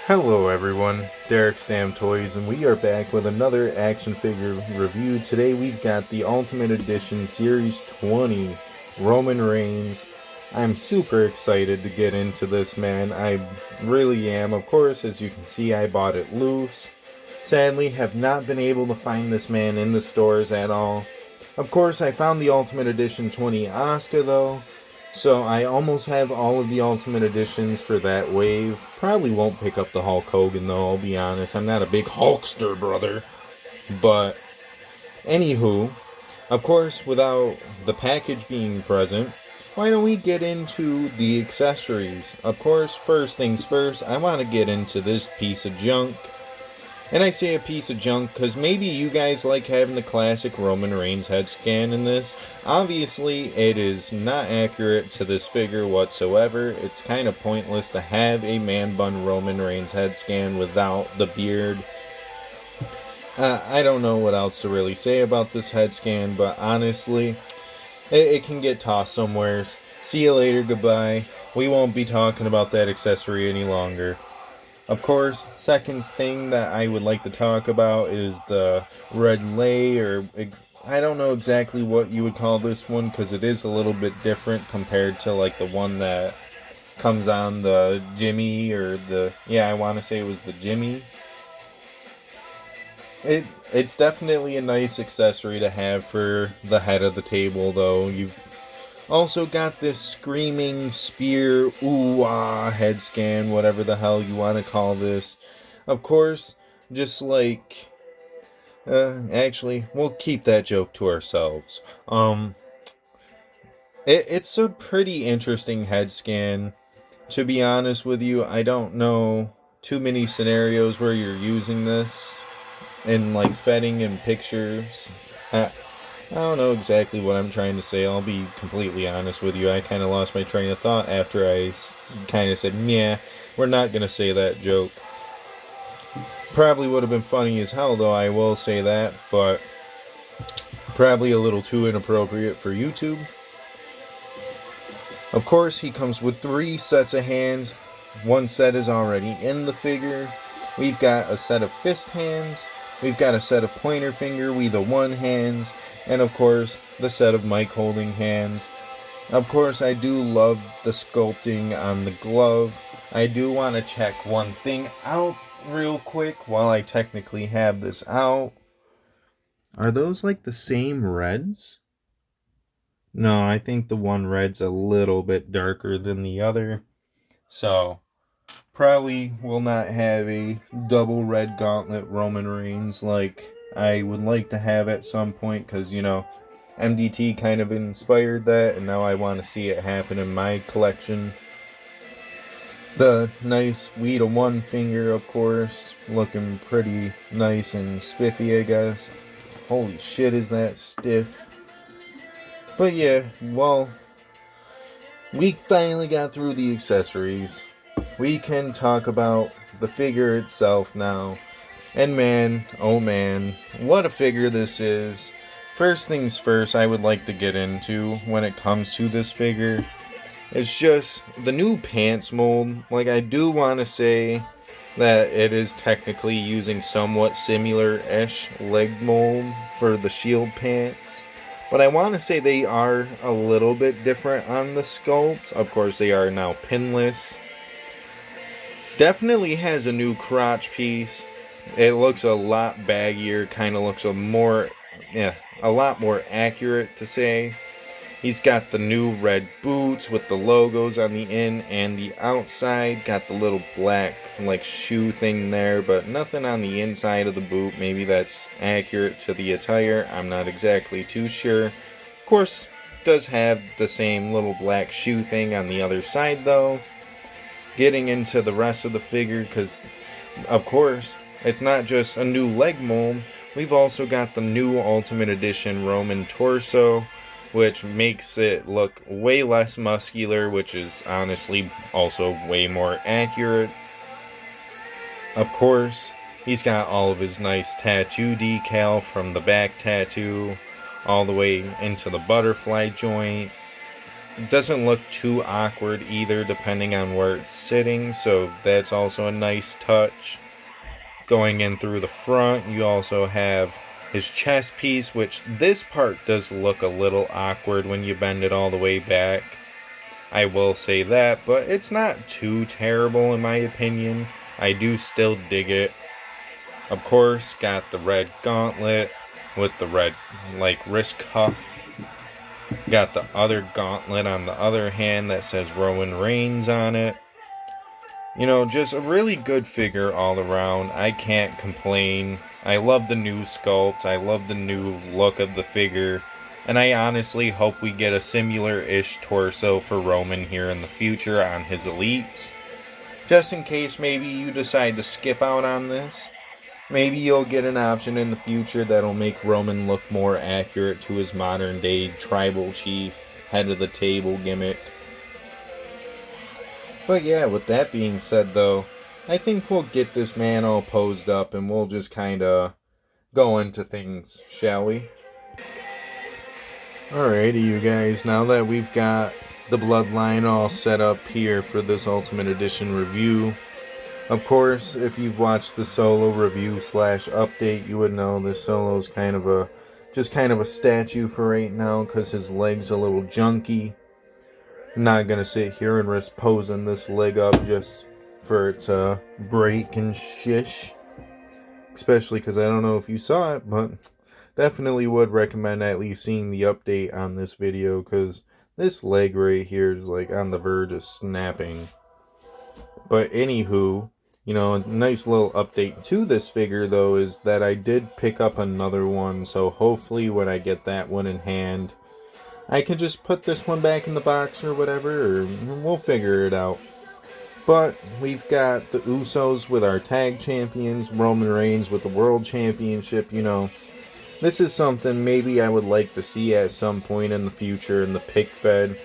Hello everyone, Derek Stam Toys, and we are back with another action figure review. Today we've got the Ultimate Edition Series 20 Roman Reigns. I'm super excited to get into this, man. I really am. Of course, as you can see, I bought it loose. Sadly, have not been able to find this man in the stores at all. Of course, I found the Ultimate Edition 20 Asuka though. So I almost have all of the Ultimate Editions for that wave. Probably won't pick up the Hulk Hogan though, I'll be honest. I'm not a big Hulkster, brother. But, anywho, of course, without the package being present, why don't we get into the accessories? Of course, first things first, I want to get into this piece of junk. And I say a piece of junk because maybe you guys like having the classic Roman Reigns head scan in this. Obviously, it is not accurate to this figure whatsoever. It's kind of pointless to have a man bun Roman Reigns head scan without the beard. I don't know what else to really say about this head scan, but honestly, it can get tossed somewheres. See you later, goodbye. We won't be talking about that accessory any longer. Of course, second thing that I would like to talk about is the red lay, or I don't know exactly what you would call this one because it is a little bit different compared to like the one that comes on the Jimmy or I want to say it was the Jimmy. It's definitely a nice accessory to have for the head of the table though. You've also got this screaming spear, ooh-ah, head scan, whatever the hell you want to call this. Of course, just like... actually, we'll keep that joke to ourselves. It's a pretty interesting head scan. To be honest with you, I don't know too many scenarios where you're using this in, like, fetting and pictures. I don't know exactly what I'm trying to say. I'll be completely honest with you. I kind of lost my train of thought after I kind of said, yeah, we're not going to say that joke. Probably would have been funny as hell, though, I will say that, but probably a little too inappropriate for YouTube. Of course, he comes with 3 sets of hands. One set is already in the figure. We've got a set of fist hands. We've got a set of pointer finger, we the one hands, and of course, the set of mic holding hands. Of course, I do love the sculpting on the glove. I do want to check one thing out real quick while I technically have this out. Are those like the same reds? No, I think the one red's a little bit darker than the other. So, probably will not have a double red gauntlet Roman Reigns like I would like to have at some point because, you know, MDT kind of inspired that and now I want to see it happen in my collection. The nice Wii to one finger, of course, looking pretty nice and spiffy, I guess. Holy shit, is that stiff. But yeah, well, we finally got through the accessories. We can talk about the figure itself now. And man, oh man, what a figure this is. First things first, I would like to get into when it comes to this figure. It's just the new pants mold. Like, I do want to say that it is technically using somewhat similar-ish leg mold for the Shield pants. But I want to say they are a little bit different on the sculpt. Of course, they are now pinless. Definitely has a new crotch piece. It looks a lot baggier, kind of looks a lot more accurate to say. He's got the new red boots with the logos on the in and the outside. Got the little black like shoe thing there, but nothing on the inside of the boot. Maybe that's accurate to the attire. I'm not exactly too sure. Of course, does have the same little black shoe thing on the other side though. Getting into the rest of the figure, because of course it's not just a new leg mold, we've also got the new Ultimate Edition Roman torso, which makes it look way less muscular, which is honestly also way more accurate. Of course, he's got all of his nice tattoo decal from the back tattoo all the way into the butterfly joint. It doesn't look too awkward either, depending on where it's sitting, so that's also a nice touch. Going in through the front, you also have his chest piece, which this part does look a little awkward when you bend it all the way back. I will say that, but it's not too terrible in my opinion. I do still dig it. Of course, got the red gauntlet with the red, like, wrist cuff. Got the other gauntlet on the other hand that says Roman Reigns on it. You know, just a really good figure all around. I can't complain. I love the new sculpt. I love the new look of the figure. And I honestly hope we get a similar-ish torso for Roman here in the future on his elites. Just in case maybe you decide to skip out on this. Maybe you'll get an option in the future that'll make Roman look more accurate to his modern day tribal chief, head of the table gimmick. But yeah, with that being said though, I think we'll get this man all posed up and we'll just kinda go into things, shall we? Alrighty you guys, now that we've got the bloodline all set up here for this Ultimate Edition review, of course, if you've watched the Solo review / update, you would know this Solo's kind of a statue for right now because his leg's a little junky. I'm not gonna sit here and risk posing this leg up just for it to break and shish. Especially because I don't know if you saw it, but definitely would recommend at least seeing the update on this video because this leg right here is like on the verge of snapping. But anywho, you know, a nice little update to this figure, though, is that I did pick up another one, so hopefully when I get that one in hand, I can just put this one back in the box or whatever, or we'll figure it out. But we've got the Usos with our tag champions, Roman Reigns with the World Championship, you know. This is something maybe I would like to see at some point in the future in the pick fed,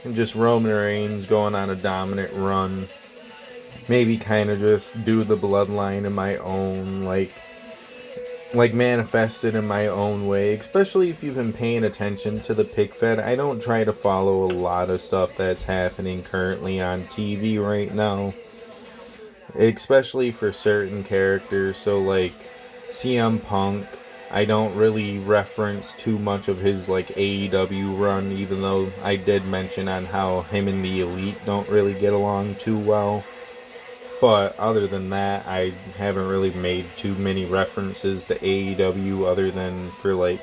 and just Roman Reigns going on a dominant run. Maybe kind of just do the bloodline in my own, like manifest it in my own way. Especially if you've been paying attention to the pick fed. I don't try to follow a lot of stuff that's happening currently on TV right now. Especially for certain characters. So like CM Punk, I don't really reference too much of his like AEW run. Even though I did mention on how him and the Elite don't really get along too well. But other than that, I haven't really made too many references to AEW other than for like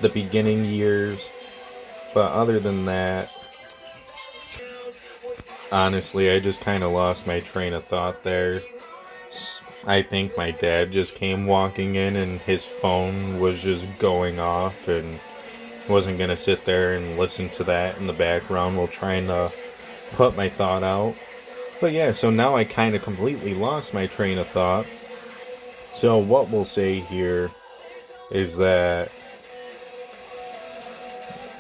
the beginning years. But other than that, honestly, I just kind of lost my train of thought there. I think my dad just came walking in and his phone was just going off and wasn't going to sit there and listen to that in the background while trying to put my thought out. But yeah, so now I kind of completely lost my train of thought. So what we'll say here is that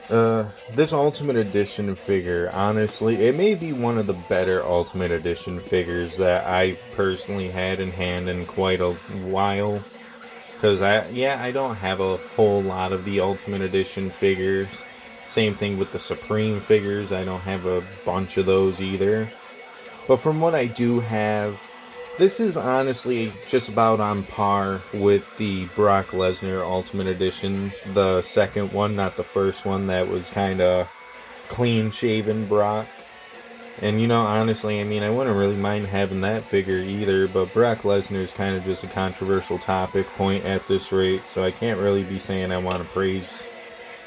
this Ultimate Edition figure, honestly, it may be one of the better Ultimate Edition figures that I've personally had in hand in quite a while. Because I don't have a whole lot of the Ultimate Edition figures. Same thing with the Supreme figures, I don't have a bunch of those either. But from what I do have, this is honestly just about on par with the Brock Lesnar Ultimate Edition. The second one, not the first one that was kind of clean-shaven Brock. And you know, honestly, I mean, I wouldn't really mind having that figure either, but Brock Lesnar is kind of just a controversial topic point at this rate, so I can't really be saying I want to praise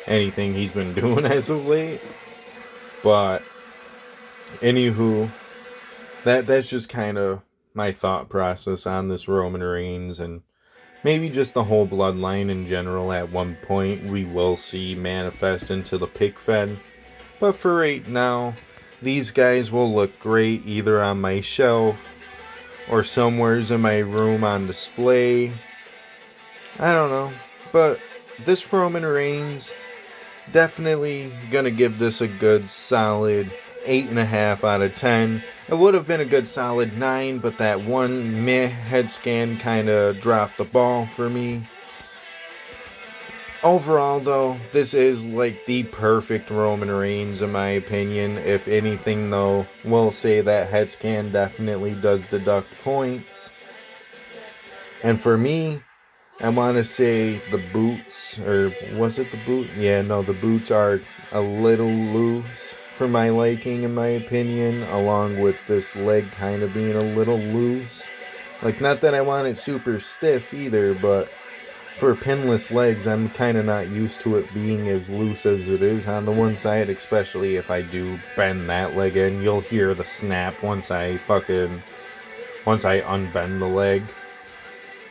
anything he's been doing as of late. But, anywho, that's just kind of my thought process on this Roman Reigns, and maybe just the whole bloodline in general at one point we will see manifest into the pick fed. But for right now, these guys will look great either on my shelf or somewheres in my room on display. I don't know, but this Roman Reigns, definitely gonna give this a good solid 8.5 out of 10. It would have been a good solid 9, but that one meh head scan kind of dropped the ball for me. Overall, though, this is like the perfect Roman Reigns, in my opinion. If anything, though, we'll say that head scan definitely does deduct points. And for me, I want to say the boots, or was it the boot? Yeah, no, the boots are a little loose for my liking, in my opinion, along with this leg kind of being a little loose. Like, not that I want it super stiff either, but for pinless legs, I'm kind of not used to it being as loose as it is on the one side, especially if I do bend that leg in. You'll hear the snap once I unbend the leg.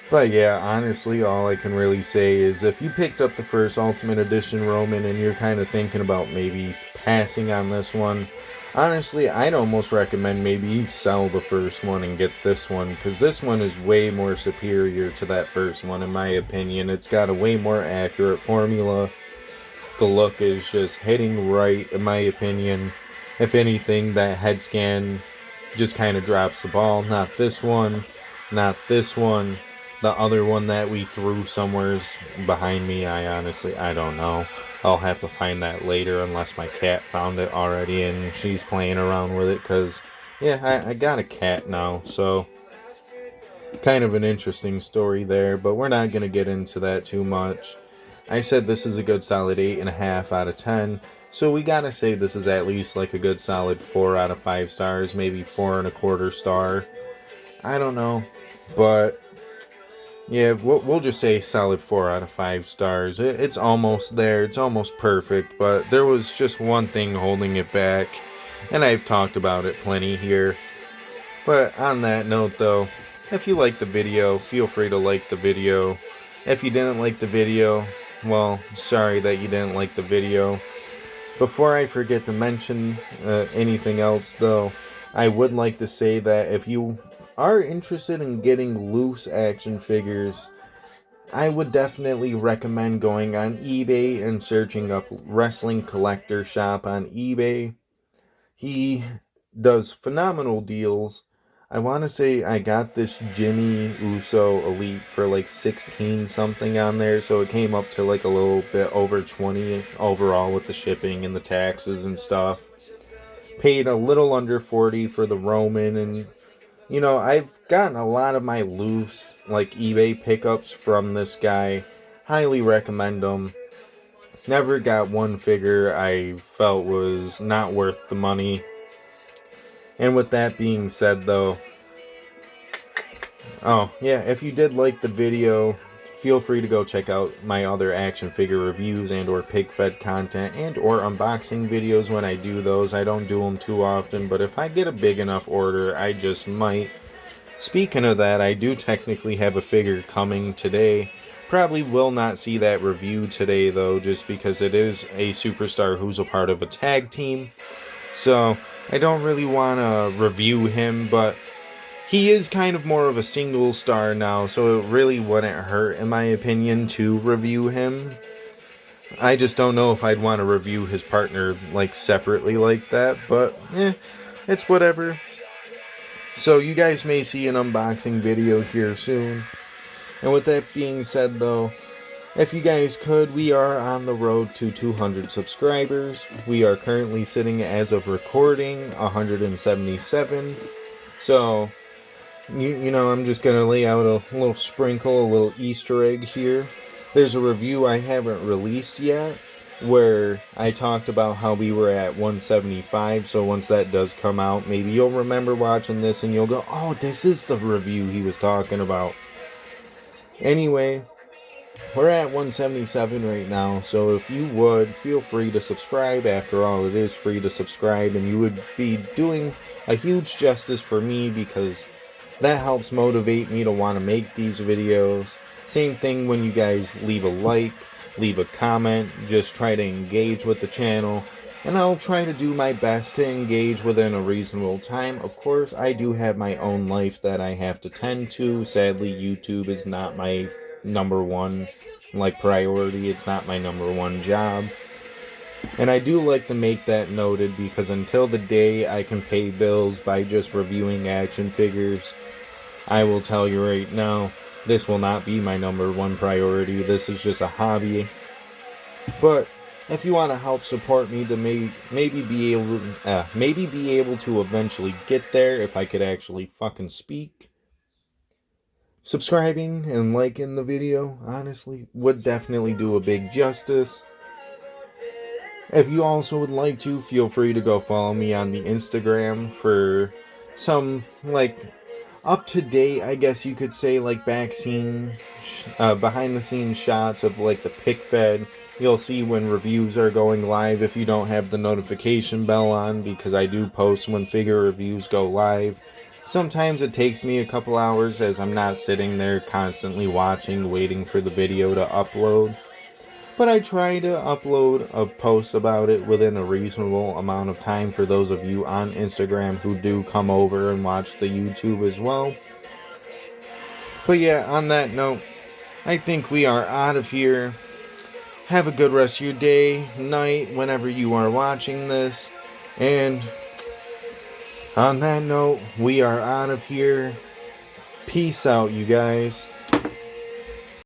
But yeah, honestly, all I can really say is if you picked up the first Ultimate Edition Roman and you're kind of thinking about maybe passing on this one, honestly, I'd almost recommend maybe you sell the first one and get this one, because this one is way more superior to that first one, in my opinion. It's got a way more accurate formula. The look is just hitting right, in my opinion. If anything, that head scan just kind of drops the ball. Not this one, not this one. The other one that we threw somewhere's behind me, I don't know. I'll have to find that later unless my cat found it already and she's playing around with it, because, yeah, I got a cat now, so kind of an interesting story there, but we're not going to get into that too much. I said this is a good solid 8.5 out of 10, so we gotta say this is at least like a good solid 4 out of 5 stars, maybe 4.25 star. I don't know, but yeah, we'll just say solid 4 out of 5 stars. It's almost there. It's almost perfect. But there was just one thing holding it back. And I've talked about it plenty here. But on that note, though, if you liked the video, feel free to like the video. If you didn't like the video, well, sorry that you didn't like the video. Before I forget to mention anything else, though, I would like to say that if you are interested in getting loose action figures, I would definitely recommend going on eBay and searching up Wrestling Collector Shop on eBay. He does phenomenal deals. I want to say I got this Jimmy Uso Elite for like 16 something on there, so it came up to like a little bit over 20 overall with the shipping and the taxes and stuff. Paid a little under 40 for the Roman, and you know, I've gotten a lot of my loose, like, eBay pickups from this guy. Highly recommend them. Never got one figure I felt was not worth the money. And with that being said, though, oh, yeah, if you did like the video, feel free to go check out my other action figure reviews and or pig fed content and or unboxing videos when I do those. I don't do them too often, but if I get a big enough order, I just might. Speaking of that, I do technically have a figure coming today. Probably will not see that review today, though, just because it is a superstar who's a part of a tag team. So I don't really want to review him, but he is kind of more of a single star now, so it really wouldn't hurt, in my opinion, to review him. I just don't know if I'd want to review his partner, like, separately like that, but, it's whatever. So you guys may see an unboxing video here soon. And with that being said, though, if you guys could, we are on the road to 200 subscribers. We are currently sitting, as of recording, 177. So you know, I'm just going to lay out a little sprinkle, a little Easter egg here. There's a review I haven't released yet where I talked about how we were at 175, so once that does come out, maybe you'll remember watching this and you'll go, oh, this is the review he was talking about. Anyway, we're at 177 right now, so if you would, feel free to subscribe. After all, it is free to subscribe, and you would be doing a huge justice for me because that helps motivate me to want to make these videos. Same thing when you guys leave a like, leave a comment, just try to engage with the channel, and I'll try to do my best to engage within a reasonable time. Of course, I do have my own life that I have to tend to. Sadly, YouTube is not my number one, priority. It's not my number one job. And I do like to make that noted because until the day I can pay bills by just reviewing action figures, I will tell you right now, this will not be my number one priority. This is just a hobby. But if you want to help support me to maybe be able to eventually get there, if I could actually fucking speak, subscribing and liking the video, honestly, would definitely do a big justice. If you also would like to, feel free to go follow me on the Instagram for some, like, up to date, I guess you could say, like, behind the scenes shots of, like, the pick fed. You'll see when reviews are going live if you don't have the notification bell on, because I do post when figure reviews go live. Sometimes it takes me a couple hours, as I'm not sitting there constantly watching, waiting for the video to upload. But I try to upload a post about it within a reasonable amount of time for those of you on Instagram who do come over and watch the YouTube as well. But yeah, on that note, I think we are out of here. Have a good rest of your day, night, whenever you are watching this. And on that note, we are out of here. Peace out, you guys.